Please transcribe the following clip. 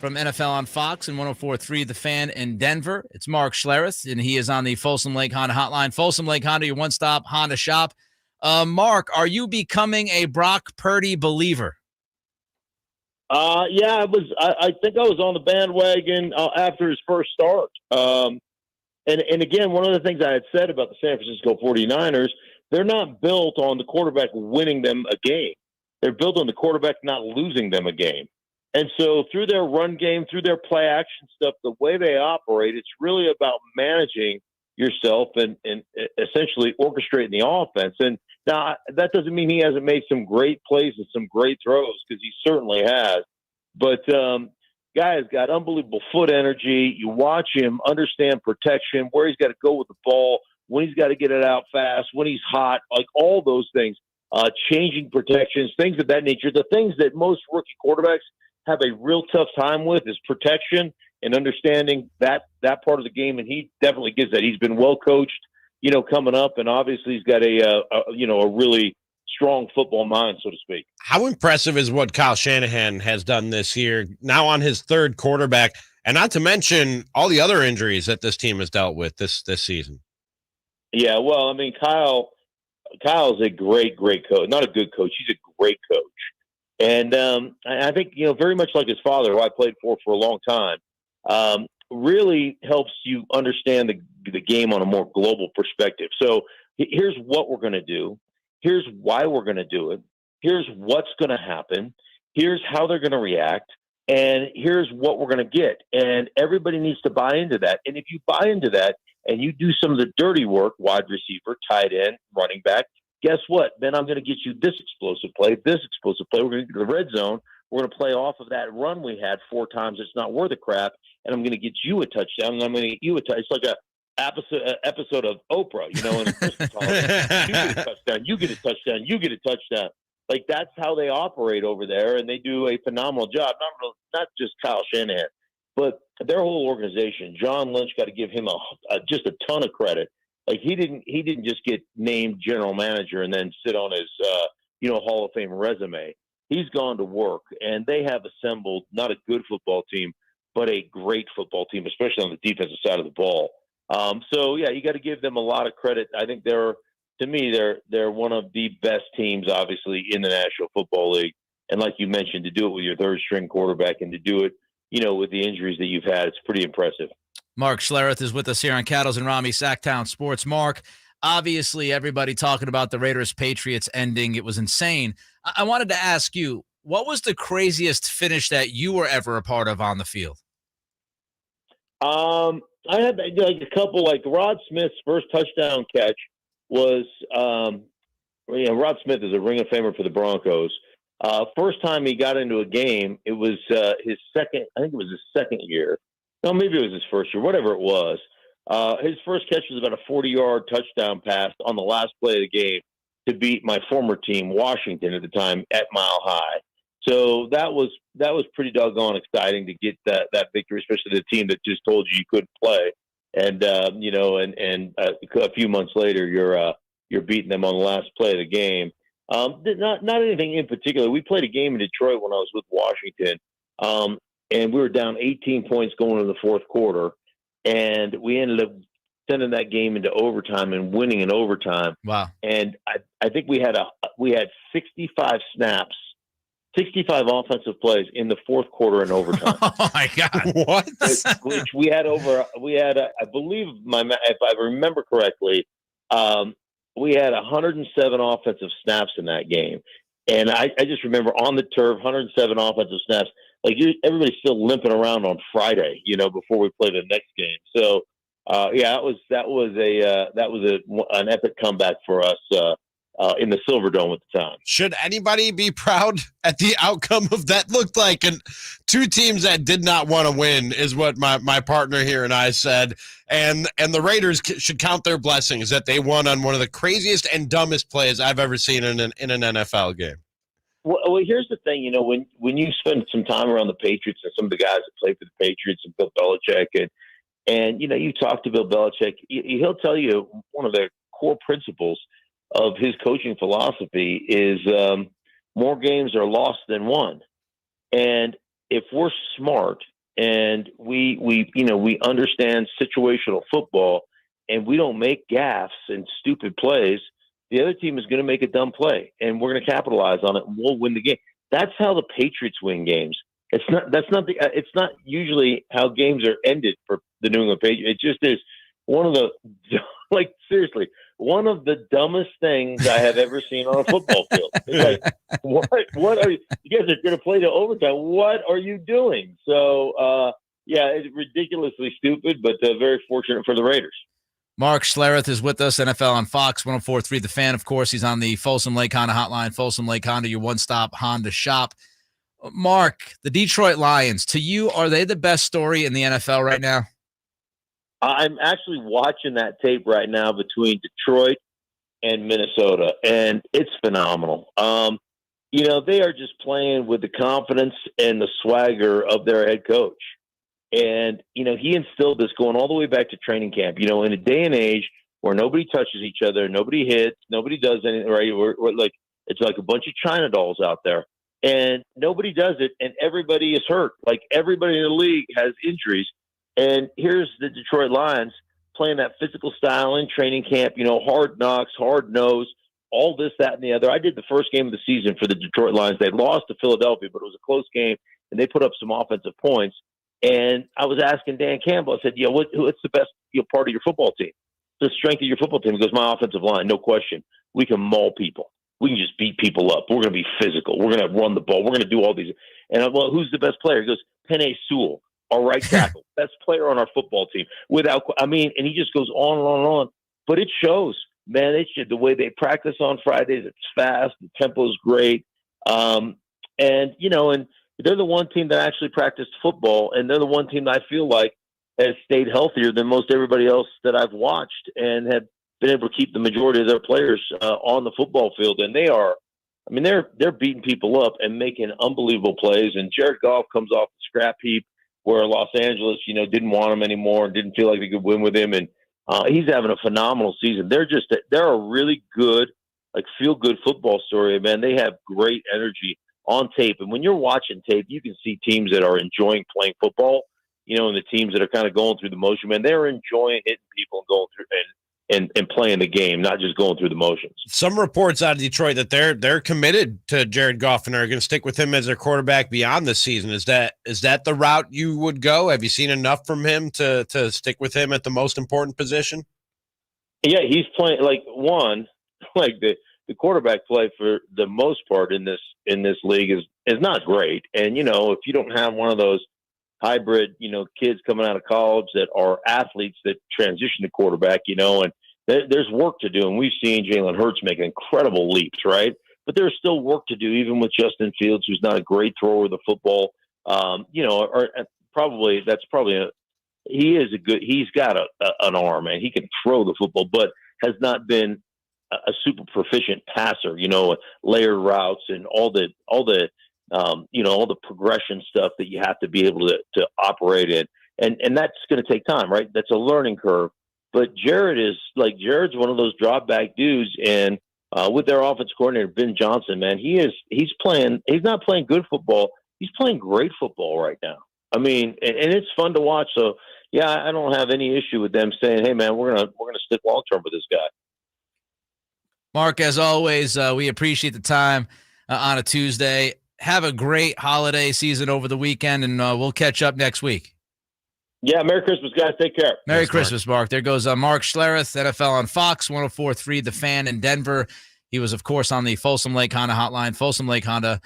From NFL on Fox and 104.3 The Fan in Denver. It's Mark Schlereth, and he is on the Folsom Lake Honda hotline. Folsom Lake Honda, your one-stop Honda shop. Mark, are you becoming a Brock Purdy believer? Yeah, I think I was on the bandwagon after his first start. And again, one of the things I had said about the San Francisco 49ers, they're not built on the quarterback winning them a game. They're built on the quarterback not losing them a game. And so through their run game, through their play action stuff, the way they operate, it's really about managing yourself and essentially orchestrating the offense. And now that doesn't mean he hasn't made some great plays and some great throws, because he certainly has. But guy has got unbelievable foot energy. You watch him understand protection, where he's got to go with the ball, when he's got to get it out fast, when he's hot, like all those things, changing protections, things of that nature. The things that most rookie quarterbacks have a real tough time with is protection and understanding that part of the game. And he definitely gives that. He's been well coached, coming up, and obviously he's got a really strong football mind, so to speak. How impressive is what Kyle Shanahan has done this year, now on his third quarterback, and not to mention all the other injuries that this team has dealt with this season? Yeah, well, I mean, Kyle's a great coach. Not a good coach. He's a great coach. And I think, very much like his father, who I played for a long time, really helps you understand the game on a more global perspective. So here's what we're going to do. Here's why we're going to do it. Here's what's going to happen. Here's how they're going to react. And here's what we're going to get. And everybody needs to buy into that. And if you buy into that and you do some of the dirty work, wide receiver, tight end, running back, guess what? Then I'm going to get you this explosive play. We're going to get to the red zone. We're going to play off of that run we had 4 times. It's not worth a crap. And I'm going to get you a touchdown. And I'm going to get you a touchdown. It's like a episode of Oprah, in a Christmas holiday. You get a touchdown. You get a touchdown. You get a touchdown. Like, that's how they operate over there. And they do a phenomenal job. Not just Kyle Shanahan, but their whole organization. John Lynch, got to give him just a ton of credit. Like, he didn't just get named general manager and then sit on his, Hall of Fame resume. He's gone to work, and they have assembled not a good football team, but a great football team, especially on the defensive side of the ball. So yeah, you got to give them a lot of credit. I think they're one of the best teams, obviously, in the National Football League. And like you mentioned, to do it with your third string quarterback and to do it, with the injuries that you've had, it's pretty impressive. Mark Schlereth is with us here on Cattles and Ramie, Sactown Sports. Mark, obviously everybody talking about the Raiders-Patriots ending. It was insane. I wanted to ask you, what was the craziest finish that you were ever a part of on the field? I had a couple, like Rod Smith's first touchdown catch was, Rod Smith is a Ring of Famer for the Broncos. First time he got into a game, it was his second year. No, maybe it was his first year, whatever it was. His first catch was about a 40-yard touchdown pass on the last play of the game to beat my former team, Washington, at the time, at Mile High. So that was pretty doggone exciting to get that victory, especially the team that just told you couldn't play. And a few months later, you're beating them on the last play of the game. Not anything in particular. We played a game in Detroit when I was with Washington. And we were down 18 points going into the fourth quarter, and we ended up sending that game into overtime and winning in overtime. Wow! And I think we had 65 snaps, 65 offensive plays in the fourth quarter in overtime. Oh my God! What? Which we had, I believe if I remember correctly, we had 107 offensive snaps in that game. And I just remember on the turf, 107 offensive snaps. Like, everybody's still limping around on Friday, before we play the next game. So, that was an epic comeback for us in the Silverdome at the time. Should anybody be proud at the outcome of that? Looked like two teams that did not want to win is what my partner here and I said. And the Raiders should count their blessings that they won on one of the craziest and dumbest plays I've ever seen in an NFL game. Well, here's the thing, when you spend some time around the Patriots and some of the guys that play for the Patriots and Bill Belichick, and you talk to Bill Belichick, he'll tell you one of the core principles of his coaching philosophy is more games are lost than won. And if we're smart and we understand situational football and we don't make gaffes and stupid plays, the other team is going to make a dumb play and we're going to capitalize on it and we'll win the game. That's how the Patriots win games. It's not usually how games are ended for the New England Patriots. It just is one of the, like, seriously, one of the dumbest things I have ever seen on a football field. It's like, what are you guys are going to play to overtime? What are you doing? So, it's ridiculously stupid, but very fortunate for the Raiders. Mark Schlereth is with us, NFL on Fox 104.3 The Fan. Of course, he's on the Folsom Lake Honda hotline. Folsom Lake Honda, your one-stop Honda shop. Mark, the Detroit Lions, to you, are they the best story in the NFL right now? I'm actually watching that tape right now between Detroit and Minnesota, and it's phenomenal. They are just playing with the confidence and the swagger of their head coach. And, he instilled this going all the way back to training camp, in a day and age where nobody touches each other, nobody hits, nobody does anything, right? We're like, it's like a bunch of China dolls out there and nobody does it. And everybody is hurt. Like everybody in the league has injuries. And here's the Detroit Lions playing that physical style in training camp, hard knocks, hard nose, all this, that, and the other. I did the first game of the season for the Detroit Lions. They lost to Philadelphia, but it was a close game and they put up some offensive points. And I was asking Dan Campbell, I said, what's the best part of your football team? The strength of your football team? He goes, my offensive line, no question. We can maul people. We can just beat people up. We're going to be physical. We're going to run the ball. We're going to do all these. And I'm, well, who's the best player? He goes, Penei Sewell, our right tackle, best player on our football team. And he just goes on and on and on. But it shows, man, the way they practice on Fridays, it's fast. The tempo is great. And they're the one team that actually practiced football, and they're the one team that I feel like has stayed healthier than most everybody else that I've watched and have been able to keep the majority of their players on the football field. And they're beating people up and making unbelievable plays. And Jared Goff comes off the scrap heap where Los Angeles, didn't want him anymore and didn't feel like they could win with him. And he's having a phenomenal season. They're a really good, like, feel-good football story, man. They have great energy on tape. And when you're watching tape, you can see teams that are enjoying playing football, and the teams that are kind of going through the motion, man, they're enjoying hitting people and going through and playing the game, not just going through the motions. Some reports out of Detroit that they're committed to Jared Goff and are going to stick with him as their quarterback beyond this season. Is that the route you would go? Have you seen enough from him to stick with him at the most important position? Yeah, he's playing the quarterback play for the most part in this league is not great. And, if you don't have one of those hybrid, kids coming out of college that are athletes that transition to quarterback, and there's work to do. And we've seen Jalen Hurts make incredible leaps, right? But there's still work to do, even with Justin Fields, who's not a great thrower of the football. He's got an arm, and he can throw the football, but has not been a super proficient passer, layered routes and all the progression stuff that you have to be able to operate in. And that's going to take time, right? That's a learning curve. But Jared's one of those drop back dudes. And with their offense coordinator, Ben Johnson, man, he's not playing good football. He's playing great football right now. And it's fun to watch. So yeah, I don't have any issue with them saying, hey man, we're going to stick long-term with this guy. Mark, as always, we appreciate the time on a Tuesday. Have a great holiday season over the weekend, and we'll catch up next week. Yeah, Merry Christmas, guys. Take care. Merry Christmas, Mark. There goes Mark Schlereth, NFL on Fox 104.3 The Fan in Denver. He was, of course, on the Folsom Lake Honda hotline. Folsom Lake Honda,